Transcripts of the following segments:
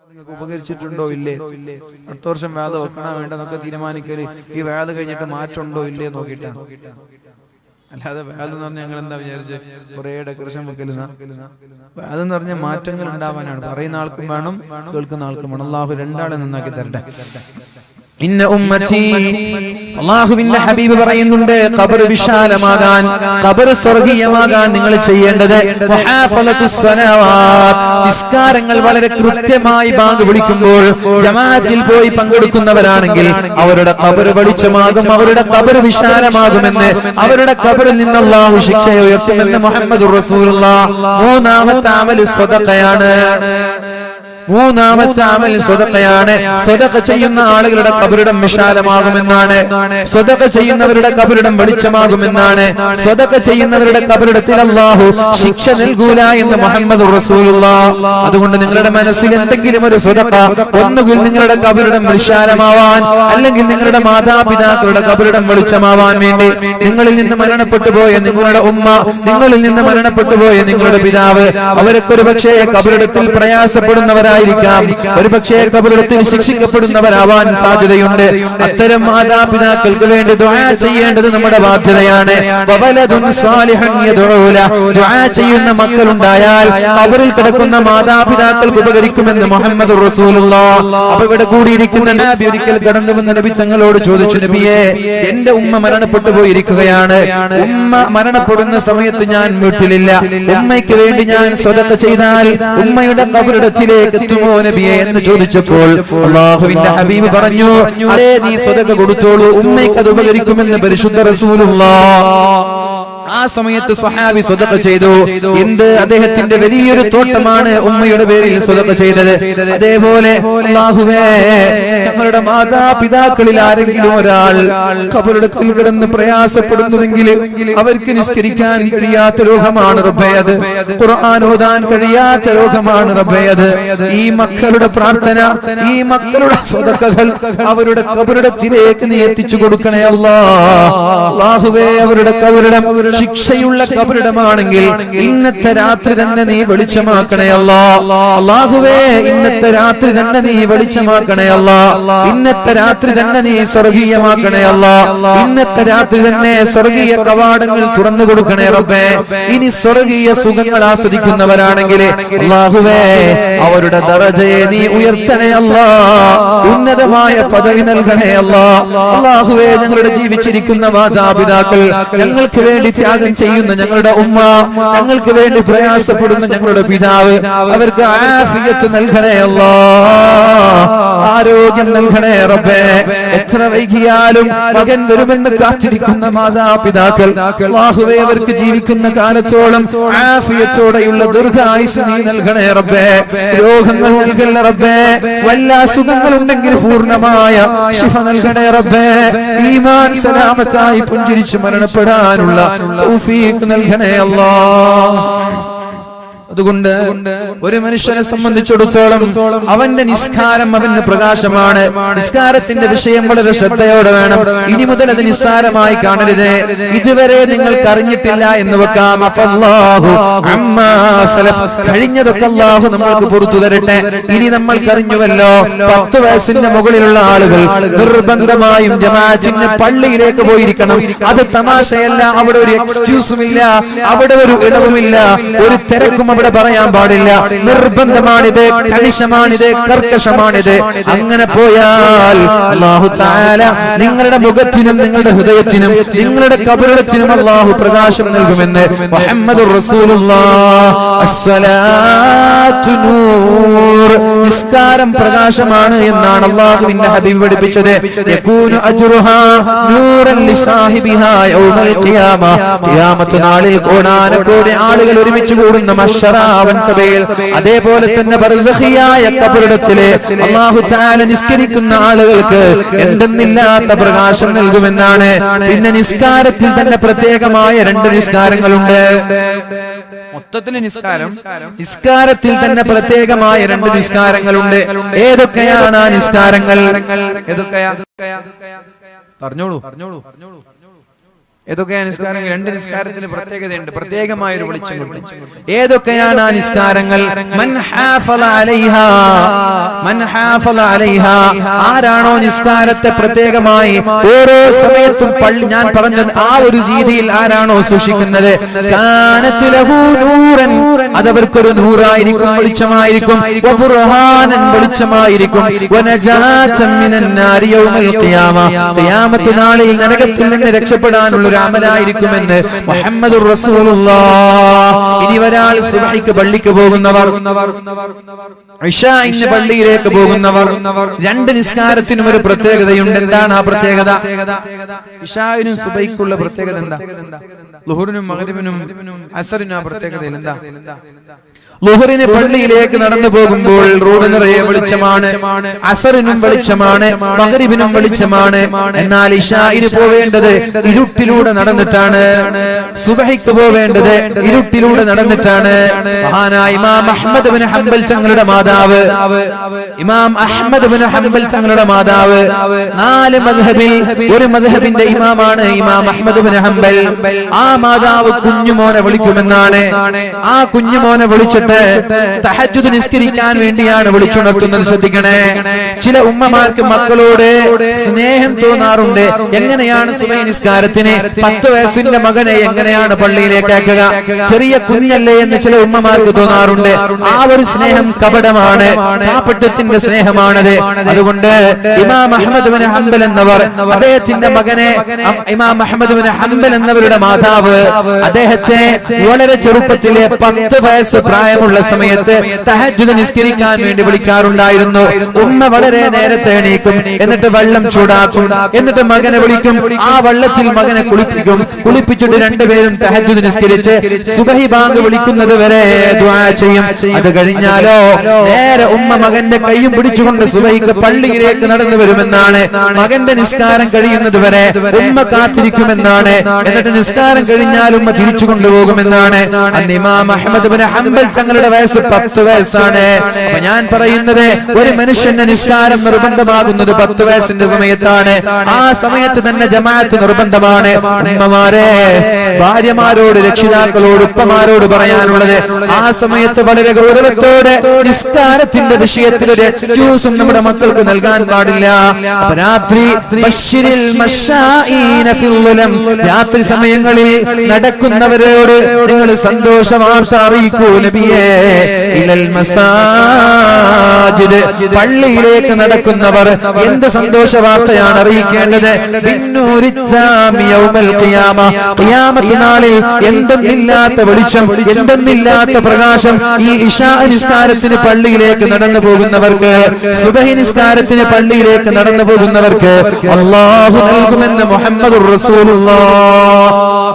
നിങ്ങൾക്ക് ഉപകരിച്ചിട്ടുണ്ടോ ഇല്ലേ, അടുത്ത വർഷം വേദ വെക്കണോ വേണ്ടെന്നൊക്കെ തീരുമാനിക്കല് ഈ വേദ കഴിഞ്ഞിട്ട് മാറ്റമുണ്ടോ ഇല്ലേ നോക്കിയിട്ടാണ്. അല്ലാതെ വേദം എന്ന് പറഞ്ഞാൽ ഞങ്ങൾ എന്താ വിചാരിച്ച് കുറെ ഡെക്കറേഷൻ വെക്കലുന്ന വേദം എന്ന് പറഞ്ഞാൽ മാറ്റങ്ങൾ ഉണ്ടാവാനാണ്. പറയുന്ന ആൾക്കും വേണം, കേൾക്കുന്ന ആൾക്കും വേണം. അള്ളാഹു രണ്ടാളെ നന്നാക്കി തരട്ടെ. ഇന്ന ഉമ്മത്തി, അല്ലാഹുവിന്റെ ഹബീബ് പറയുന്നുണ്ട്, ഖബർ വിശാലമാകാൻ, ഖബർ സ്വർഗീയമാകാൻ നിങ്ങൾ ചെയ്യേണ്ടത് വഹാഫലത്തുസ് സലവാത്ത്, നിസ്കാരങ്ങൾ വളരെ കൃത്യമായി ബാങ്ക് വിളിക്കുമ്പോൾ ജമാഅത്തിൽ പോയി പങ്കെടുക്കുന്നവരാണെങ്കിൽ അവരുടെ ഖബർ വെളിച്ചമാകും, അവരുടെ ഖബർ വിശാലമാകുമെന്ന്, അവരുടെ ഖബറിൽ നിന്ന് അല്ലാഹു ശിക്ഷ ഉയർത്തുമെന്ന് മുഹമ്മദുർ റസൂലുള്ളാഹ്. മൂന്നാമത്തെ അമൽ സ്വദഖയാണ്. മൂന്നാമത്തെ അമൽ സ്വദഖയാണ്. സ്വദഖ ചെയ്യുന്ന ആളുകളുടെ ഖബറിടം വിശാലമാകുമെന്നാണ്, സ്വദഖ ചെയ്യുന്നവരുടെ ഖബറിടം വെളിച്ചമാകുമെന്നാണ്, സ്വദഖ ചെയ്യുന്നവരുടെ ഖബറിടത്തിൽ അല്ലാഹു ശിക്ഷ നൽകൂല എന്ന് മുഹമ്മദുർ റസൂലുള്ളാഹ്. അതുകൊണ്ട് നിങ്ങളുടെ മനസ്സിൽ എന്തെങ്കിലും ഒരു സ്വദഖ, ഒന്നുകിൽ നിങ്ങളുടെ ഖബറിടം വിശാലമാവാൻ, അല്ലെങ്കിൽ നിങ്ങളുടെ മാതാപിതാക്കളുടെ ഖബറിടം വെളിച്ചമാവാൻ വേണ്ടി, നിങ്ങളിൽ നിന്ന് മരണപ്പെട്ടു പോയ നിങ്ങളുടെ ഉമ്മ, നിങ്ങളിൽ നിന്ന് മരണപ്പെട്ടു പോയ നിങ്ങളുടെ പിതാവ്, അവരൊക്കെ ഒരു പക്ഷേ ഖബറിടത്തിൽ പ്രയാസപ്പെടുന്നവരായിരിക്കാം, ഒരു പക്ഷേ ഖബറിടത്തിൽ ശിക്ഷിക്കപ്പെടുന്നവരാവാൻ സാധ്യതയുണ്ട്. അത്തരം മാതാപിതാക്കൾക്ക് വേണ്ടി ദുആ ചെയ്യേണ്ടത് നമ്മുടെ ബാധ്യതയാണ്. വവലദുൻ സാലിഹൻ യദ്ഉല, ദുആ ചെയ്യുന്ന മക്കളുണ്ടായാൽ ഖബറിൽ കിടക്കുന്ന മാതാപിതാക്കൾക്ക് ഉപകരിക്കുമെന്ന് മുഹമ്മദുർ റസൂലുള്ളാഹ്. അപ്പോൾ ഇവിടെ കൂടിയിരിക്കുന്ന നബി ഒരിക്കൽ കടന്നു വന്ന നബി തങ്ങളോട് ചോദിച്ചു, നബിയേ, എന്റെ ഉമ്മ മരണപ്പെട്ടു പോയിരിക്കുകയാണ്, ഉമ്മ മരണപ്പെടുന്ന സമയത്ത് ഞാൻ വീട്ടിലില്ല, ഉമ്മയ്ക്ക് വേണ്ടി ഞാൻ സ്വദഖ ചെയ്താൽ ഉമ്മയുടെ ഖബറിടത്തിലേക്ക് എത്തുമോ നബിയെ എന്ന് ചോദിച്ചപ്പോൾ അല്ലാഹുവിന്റെ ഹബീബ് പറഞ്ഞു, അതെ, നീ സ്വദഖ കൊടുത്തോളൂ, ഉമ്മയ്ക്ക് അത് ഉപകരിക്കുമെന്ന് പരിശുദ്ധ റസൂലുള്ളാഹ്. ആ സമയത്ത് സ്വഹാബി സ്വദഖ ചെയ്തു. എന്ത്? അദ്ദേഹത്തിന്റെ വലിയൊരു തോട്ടമാണ് ഉമ്മയുടെ പേരിൽ സ്വദഖ ചെയ്തത്. അതേപോലെ അല്ലാഹുവേ, ഞങ്ങളുടെ മാതാപിതാക്കളിൽ ആരെങ്കിലും ഒരാൾ ഖബറിടത്തിൽ കിടന്ന് പ്രയാസപ്പെടുന്നുവെങ്കിൽ അവർക്ക് നിസ്കരിക്കാൻ കഴിയാത്ത രോഗമാണ് റബ്ബേ അത്, ഖുർആൻ ഓതാൻ കഴിയാത്ത രോഗമാണ് റബ്ബേ അത്. ഈ മക്കളുടെ പ്രാർത്ഥന, ഈ മക്കളുടെ സ്വദഖകൾ അവരുടെ ഖബറിടത്തിലേക്ക് നീ എത്തിച്ചു കൊടുക്കണേ അല്ലാഹുവേ. അവരുടെ ഖബറിടം ശിക്ഷയുള്ള ഖബറിടമാണെങ്കിൽ ഇന്നത്തെ രാത്രി തന്നെ നീ വെളിച്ചമാക്കണേ അല്ലാഹുവേ. ഇന്നത്തെ രാത്രി തന്നെ നീ വെളിച്ചമാക്കണേ അല്ലാഹ്. ഇന്നത്തെ രാത്രി തന്നെ നീ സ്വർഗീയമാക്കണേ അല്ലാഹ്. ഇന്നത്തെ രാത്രി തന്നെ സ്വർഗീയ കവാടങ്ങൾ തുറന്നു കൊടുക്കണേ റബ്ബേ. ഇനി സ്വർഗീയ സുഖങ്ങൾ ആസ്വദിക്കുന്നവരാണെങ്കിൽ അല്ലാഹുവേ, അവരുടെ ദറജയെ നീ ഉയർത്തണേ അല്ലാഹ്. ഉന്നതമായ പദവി നൽകണേ അല്ലാഹുവേ. ഞങ്ങളുടെ ജീവിച്ചിരിക്കുന്ന മാതാപിതാക്കൾ, ഞങ്ങൾക്ക് വേണ്ടി ത്യാഗം ചെയ്യുന്ന ഞങ്ങളുടെ ഉമ്മ, ഞങ്ങൾക്ക് വേണ്ടി പ്രയാസപ്പെടുന്ന ഞങ്ങളുടെ പിതാവ്, അവർക്ക് ആഫിയത്ത് നൽകണേ അല്ലാഹ്, ആരോഗ്യം നൽകണേ റബ്ബേ. എത്ര വൈകിയാലും മകൻ വരുമെന്ന് കാത്തിരിക്കുന്ന മാതാപിതാക്കൾ, അല്ലാഹുവേ, അവർക്ക് ജീവിക്കുന്ന കാലത്തോളം ആഫിയത്തോടെയുള്ള ദീർഘായുസ്സ് നീ നൽകണേ റബ്ബേ. രോഗങ്ങൾ നൽകണേ റബ്ബേ. വല്ല അസുഖങ്ങളുണ്ടെങ്കിൽ പൂർണ്ണമായ ശിഫ നൽകണേ റബ്ബേ. ഈമാൻ സലാമത്തായി പുഞ്ചിരിച്ച് മരണപ്പെടാനുള്ള തൗഫീഖ് നൽകണേ അല്ലാഹ്. അതുകൊണ്ട് ഒരു മനുഷ്യനെ സംബന്ധിച്ചിടത്തോളം അവന്റെ നിസ്കാരം അവന്റെ പ്രകാശമാണ്. നിസ്കാരത്തിന്റെ വിഷയം വളരെ ശ്രദ്ധയോടെ വേണം. ഇനി മുതൽ അത് നിസ്സാരമായി കാണരുത്. ഇതുവരെ നിങ്ങൾക്ക് അറിഞ്ഞിട്ടില്ല എന്ന് വെക്കാം. കഴിഞ്ഞതൊക്കെ അല്ലാഹു നമ്മൾക്ക് പുറത്തു തരട്ടെ. ഇനി നമ്മൾക്ക് അറിഞ്ഞുവല്ലോ, 10 വയസ്സിന്റെ മുകളിലുള്ള ആളുകൾ നിർബന്ധമായും ജമാഅത്തിന് പള്ളിയിലേക്ക് പോയിരിക്കണം. അത് തമാശയല്ല. അവിടെ ഒരു എക്സ്ക്യൂസും ഇല്ല, അവിടെ ഒരു ഇളവുമില്ല, ഒരു തിരക്കും അവിടെ പറയാൻ പാടില്ല. നിർബന്ധമാണിത്, കണിശമാണിത്, കർക്കശമാണിത്. അങ്ങനെ പോയാൽ അല്ലാഹു തആല നിങ്ങളുടെ മുഖത്തിനും നിങ്ങളുടെ ഹൃദയത്തിനും നിങ്ങളുടെ ഖബറിടത്തിനും അല്ലാഹു പ്രകാശം നൽകുമെന്ന് മുഹമ്മദുർ റസൂലുള്ളാഹ്. അസ്സലാത്തു നൂർ, നിസ്കാരം പ്രകാശമാണ് എന്നാണ് അല്ലാഹുവിന്റെ ഹബീബ് പഠിപ്പിച്ചത്. യകൂനു അജ്റുഹാ നൂറൻ ലിസാഹിബിഹാ യൗമൽ ഖിയാമ, ഖിയാമത്ത് നാളിൽ കോടാനക്കോടി ആളുകൾ ഒരുമിച്ച് കൂടുന്ന മഹ്ശറാവൻ സഭയിൽ, അതേപോലെ തന്നെ ബർസഖിയായ ഖബറിടത്തിലെ അല്ലാഹു തആല നിസ്കരിക്കുന്ന ആളുകൾക്ക് എന്തെന്നില്ലാത്ത പ്രകാശം നൽകുമെന്നാണ്. പിന്നെ നിസ്കാരത്തിൽ തന്നെ പ്രത്യേകമായ 2 നിസ്കാരങ്ങളുണ്ട്. മൊത്തത്തിൽ നിസ്കാരത്തിൽ തന്നെ പ്രത്യേകമായ 2 നിസ്കാരങ്ങളുണ്ട്. ഏതൊക്കെയാണ് ആ നിസ്കാരങ്ങൾ? പറഞ്ഞോളൂ. ഏതൊക്കെയാണ് നിസ്കാരങ്ങൾ? 2 നിസ്കാരത്തിന് പ്രത്യേകതയുണ്ട്, പ്രത്യേകമായ ഒരു വെളിച്ചമുണ്ട്. ഏതൊക്കെയാണ് ആ നിസ്കാരങ്ങൾ? മൻ ഹാഫള അലൈഹാ, മൻ ഹാഫള അലൈഹാ, ആരാണോ നിസ്കാരത്തെ പ്രത്യേകമായി ഓരോ സമയത്തും ഞാൻ പറഞ്ഞ ആ ഒരു രീതിയിൽ ആരാണോ സൂക്ഷിക്കുന്നത്, കാനത് ലഹു നൂറൻ, അതവർക്കൊരു നൂറായിരിക്കും, വെളിച്ചമായിരിക്കും, വബുർഹാനൻ, വെളിച്ചമായിരിക്കും, വനജാതൻ മിനൻ നാരി യൗമൽ ഖിയാമ, ഖിയാമത്ത് നാളിൽ നരകത്തിൽ നിന്ന് രക്ഷപ്പെടാനുള്ള ഒരു അമലായിരിക്കുമെന്ന് മുഹമ്മദുർ റസൂലുള്ളാഹ്. ഇനി ഒരാൾ സുബ്ഹിക്ക് പള്ളിക്ക് പോകുന്നവർ, ഇശാഇന് പള്ളിയിലേക്ക് പോകുന്നവർ, രണ്ട് നിസ്കാരത്തിനും ഒരു പ്രത്യേകതയുണ്ട്. എന്താണ് ആ പ്രത്യേകത? ഇശാഇനും സുബ്ഹിക്കുള്ള പ്രത്യേകത എന്താ? ളുഹറിനും മഗ്രിബിനും അസറിനും ആ പ്രത്യേകത എന്താ? ളുഹറിന് പള്ളിയിലേക്ക് നടന്നു പോകുമ്പോൾ റോഡ് നിറയെ വെളിച്ചമാണ്, അസറിനും വെളിച്ചമാണ്, മഗ്രിബിനും വെളിച്ചമാണ്. എന്നാൽ ഇശാഇന് പോവേണ്ടത് ഇരുട്ടിലൂടെ നടന്നിട്ടാണ്, സുബ്ഹിക്ക് പോവേണ്ടത് ഇരുട്ടിലൂടെ നടന്നിട്ടാണ്. മഹാനായ ഇമാം അഹ്മദ് ബിൻ ഹംബൽ തങ്ങളുടെ മാതാവ്, ഇമാം അഹ്മദ് ബിൻ ഹംബൽ തങ്ങളുടെ മാതാവ് 4 മദ്ഹബിൽ ഒരു മദ്ഹബിന്റെ ഇമാമാണ് ഇമാം അഹ്മദ് ബിൻ ഹംബൽ. ആ മാതാവ് കുഞ്ഞുമോനെ വിളിക്കുമെന്നാണ്. ആ കുഞ്ഞുമോനെ വിളിച്ചിട്ട് തഹജ്ജുദ് നിസ്കരിക്കാൻ വേണ്ടിയാണ് വിളിച്ചുണർത്തുന്നത്. ശ്രദ്ധിക്കണേ, ചില ഉമ്മമാർക്ക് മക്കളോട് സ്നേഹം തോന്നാറുണ്ട്. എങ്ങനെയാണ് സുബഹി നിസ്കാരത്തിന് 10 വയസ്സിന്റെ മകനെ എങ്ങനെയാണ് പള്ളിയിലേക്ക് ആക്കുക, ചെറിയ കുഞ്ഞല്ലേ എന്ന് ചില ഉമ്മമാർക്ക് തോന്നാറുണ്ട്. ആ ഒരു സ്നേഹം കപടമാണ്, പാപത്തിന്റെ സ്നേഹമാണത്. അതുകൊണ്ട് ഇമാം അഹ്മദ് ബിൻ ഹംബൽ എന്നവർ അദ്ദേഹത്തിന്റെ മകനെ, ഇമാം അഹ്മദ് ബിൻ ഹംബൽ എന്നവരുടെ മാതാവ് അദ്ദേഹത്തെ വളരെ ചെറുപ്പത്തിലെ 10 വയസ്സ് പ്രായമുള്ള സമയത്ത് തഹജ്ജുദ് നിസ്കരിക്കാൻ വേണ്ടി വിളിക്കാറുണ്ടായിരുന്നു. ഉമ്മ വളരെ നേരത്തെ എണീക്കും, എന്നിട്ട് വെള്ളം ചൂടാക്കും, എന്നിട്ട് മകനെ വിളിക്കും. ആ വെള്ളത്തിൽ മകനെ കുളിപ്പിക്കും. കുളിപ്പിച്ചിട്ട് രണ്ടുപേരും തഹജ്ജുദ് നിസ്കരിച്ച് സുബഹി ബാങ്ക് വിളിക്കുന്നത് വരെ ദുആ ചെയ്യും. അത് കഴിഞ്ഞാലോ നേരെ ഉമ്മ മകന്റെ കൈയും പിടിച്ചുകൊണ്ട് സുബഹിക്ക് പള്ളിയിലേക്ക് നടന്നു വരുമെന്നാണ്. മകന്റെ നിസ്കാരം കഴിയുന്നത് വരെ ഉമ്മ കാത്തിരിക്കുമെന്നാണ്. എന്നിട്ട് നിസ്കാരം കഴിഞ്ഞാൽ ഉമ്മ തിരിച്ചു കൊണ്ടുപോകുമെന്നാണ്. അന്ന് ഇമാം അഹ്മദ് ബിൻ ഹംബൽ തങ്ങളുടെ വയസ്സ് 10 വയസ്സാണ്. അപ്പൊ ഞാൻ പറയുന്നത്, ഒരു മനുഷ്യന്റെ നിസ്കാരം നിർബന്ധമാകുന്നത് 10 വയസ്സിന്റെ സമയത്താണ്. ആ സമയത്ത് തന്നെ ജമാഅത്ത് നിർബന്ധമാണ്. ഉമ്മമാരെ, ഭാര്യമാരോട്, രക്ഷിതാക്കളോട്, ഉപ്പമാരോട് പറയാനുള്ളത്, ആ സമയത്ത് വളരെ ഗൗരവത്തോടെ നിസ്കാരത്തിന്റെ വിഷയത്തിൽ ഒരു എക്സ്ക്യൂസും നമ്മുടെ മക്കൾക്ക് നൽകാൻ പാടില്ല. രാത്രി സമയങ്ങളിൽ നടക്കുന്നവരോട് നിങ്ങൾ സന്തോഷ വാർത്ത അറിയിക്കൂ നബിയേ. ഇലൽ മസാജിദ്, പള്ളിയിലേക്ക് നടക്കുന്നവർ എന്ത് സന്തോഷ വാർത്തയാണ് അറിയിക്കേണ്ടത്? ഖിയാമത്ത് നാളിൽ എന്തെന്നില്ലാത്ത വെളിച്ചം, എന്തെന്നില്ലാത്ത പ്രകാശം ഈ ഇശാ നിസ്കാരത്തിന് പള്ളിയിലേക്ക് നടന്നു പോകുന്നവർക്ക്, സുബഹി നിസ്കാരത്തിന് പള്ളിയിലേക്ക് നടന്നു പോകുന്നവർക്ക് അല്ലാഹു നൽകുമെന്ന് മുഹമ്മദുർ റസൂലുള്ളാഹ്.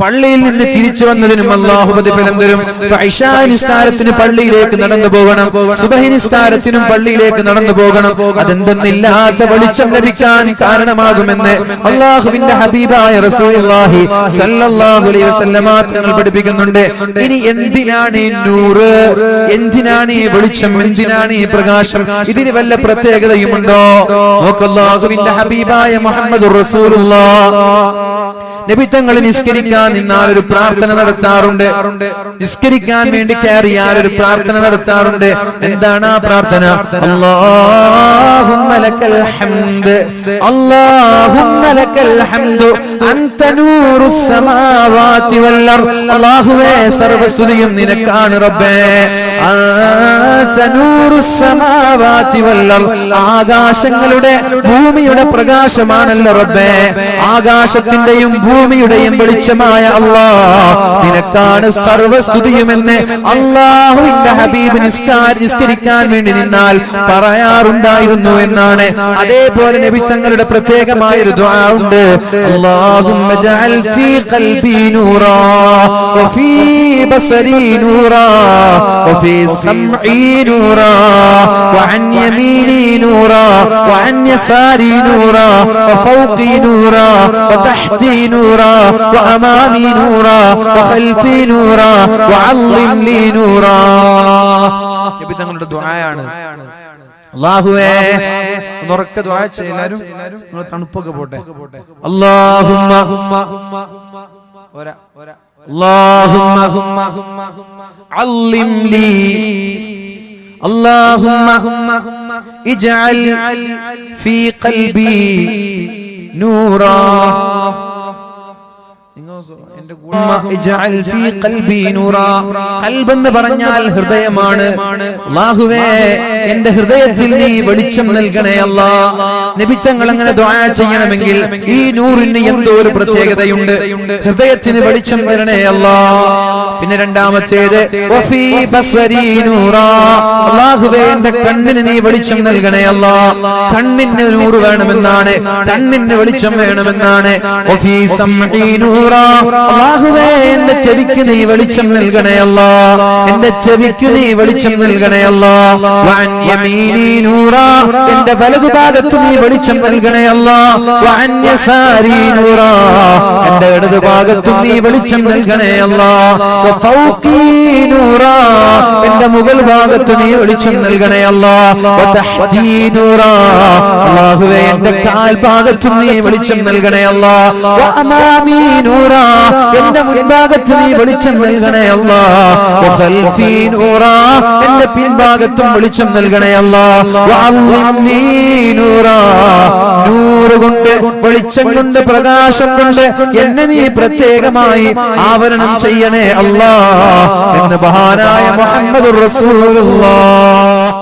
പള്ളിയിൽ നിന്ന് തിരിച്ചു വന്നതിനും അല്ലാഹു പ്രതിഫലം തരും. ഇശാ നിസ്കാരത്തിന് പള്ളിയിലേക്ക് നടന്നു പോകണം, സുബഹി നിസ്കാരത്തിനും പള്ളിയിലേക്ക് നടന്നു പോകണം. അതെന്തെന്നില്ലാത്ത വെളിച്ചം ലഭിക്കാൻ കാരണമാകുമെന്ന് അല്ലാഹുവിന്റെ ഹബീബായ റസൂലുള്ളാഹി സ്വല്ലല്ലാഹു അലൈഹി വസല്ലമ തങ്ങൾ പഠിപ്പിക്കുന്നുണ്ട്. ഇനി എന്തിനാണ് ഈ നൂറ്, എന്തിനാണ് ഈ വെളിച്ചം, എന്തിനാണ് ഈ പ്രകാശം? ഇതിന് വല്ല പ്രത്യേകതയുമുണ്ടോ? നോക്ക്, അല്ലാഹുവിന്റെ ഹബീബായ മുഹമ്മദുർ റസൂലുള്ളാഹ് നബി തങ്ങൾ നിസ്കരിക്കാൻ നിന്നാൽ ഒരു പ്രാർത്ഥന നടത്താറുണ്ട്. നിസ്കരിക്കാൻ വേണ്ടി കയറിയാൽ ഒരു പ്രാർത്ഥന നടത്താറുണ്ട്. എന്താണ് ആ പ്രാർത്ഥന? അല്ലാഹുമ്മ ലക്കൽ ഹംദ്, അല്ലാഹുമ്മ ലക്കൽ ഹംദു അൻത നൂറുസ് സമാവാതി വൽ അർദ്. അല്ലാഹുവേ, സർവസ്തുതിയും നിനക്കാണ് റബ്ബേ. അൻത നൂറുസ് സമാവാതി വൽ അർദ്, ആകാശങ്ങളുടെ ഭൂമിയുടെ പ്രകാശമാണല്ലോ റബ്ബേ. ആകാശത്തിന്റെയും ഭൂമിയുടെയും വെളിച്ചമായ അല്ലാഹ്, നിനക്കാണ് സർവസ്തുതിയുമെന്ന് അല്ലാഹുവിന്റെ ഹബീബ് നിസ്കരിക്കാൻ വേണ്ടി നിന്നാൽ പറയാറുണ്ടായിരുന്നു എന്നാണ്. അതേപോലെ നബി തങ്ങളുടെ പ്രത്യേകമായ ഒരു ദുആ ഉണ്ട്. അല്ലാഹുമ്മ ജഅൽ ഫീ ഖൽബി നൂറാ വഫീ ബസരി നൂറാ വഫീ സമഈ നൂറാ വഅൻ യമീനി നൂറാ വഅൻ യസാരി നൂറാ വഫൗഖി നൂറാ വതഹ്തി نورا وأمامي نورا وخلفي نورا وعظم لي نورا. നബി തങ്ങളുടെ ദുആയാണ്. അല്ലാഹുവേ, ഉറക്ക ദുആ ചെയ്യലാരും നിങ്ങൾ തണുപ്പൊക്കെ പോട്ടെ. അല്ലാഹുമ്മ അല്ലാഹുമ്മ അല്ലിം ലീ അല്ലാഹുമ്മ ഇജ്അൽ ഫീ ഖൽബി നൂറാ. ഖൽബെന്ന് പറഞ്ഞാൽ ഹൃദയമാണ്. അല്ലാഹുവേ, എന്റെ ഹൃദയത്തിൽ നീ വെളിച്ചം നൽകണേ അല്ലാഹ്. നബി തങ്ങൾ അങ്ങനെ ദുആ ചെയ്യണമെങ്കിൽ ഈ നൂറിന് എന്തോ ഒരു പ്രത്യേകതയുണ്ട്. ഹൃദയത്തിന് വെളിച്ചം തരണേ അല്ലാഹ്. പിന്നെ രണ്ടാമത്തേത് വഫീ ബസ്വരി നൂറാ. അല്ലാഹുവേ, എന്റെ കണ്ണിന് നീ വെളിച്ചം നൽകണേ അല്ലാഹ്. കണ്ണിന് നൂറ് വേണമെന്നാണ്, കണ്ണിന് വെളിച്ചം വേണമെന്നാണ്. വഫീ സംഈ നൂറാ. അല്ലാഹുവേ, എന്റെ ചെവിക്ക് നീ വെളിച്ചം നൽകണേ അല്ലാഹ്. എന്റെ ചെവിക്ക് നീ വെളിച്ചം നൽകണേ അല്ലാഹ്. വഅൻ യമീനി നൂറാ. എന്റെ വലതുഭാഗത്ത് നീ വെളിച്ചം നൽകണേ അല്ലാഹ്. വഅൻ യസാരി നൂറാ. എന്റെ ഇടതുഭാഗത്ത് നീ വെളിച്ചം നൽകണേ അല്ലാഹ്. വഫൗഖി നൂറാ. എന്റെ മുകൾ ഭാഗത്ത് നീ വെളിച്ചം നൽകണേ അല്ലാഹ്. വതഹ്തി നൂറാ. അല്ലാഹുവേ, എന്റെ കാൽഭാഗത്ത് നീ വെളിച്ചം നൽകണേ അല്ലാഹ്. വഅമാമി നൂറാ. എന്റെ മുൻഭാഗത്ത് നീ വെളിച്ചം നൽകണേ അല്ലാഹ്. വഖൽഫി നൂറാ. എന്റെ പിൻഭാഗത്തും വെളിച്ചം നൽകണേ അല്ലാഹ്. വഅള്ളിംനി നൂറാ. നൂറ് കൊണ്ട്, വെളിച്ചം കൊണ്ട്, പ്രകാശം കൊണ്ട് എന്നെ നീ പ്രത്യേകമായി ആവരണം ചെയ്യണേ അല്ലാഹ് എന്ന് മഹാനായ മുഹമ്മദുർ റസൂലുള്ളാഹ്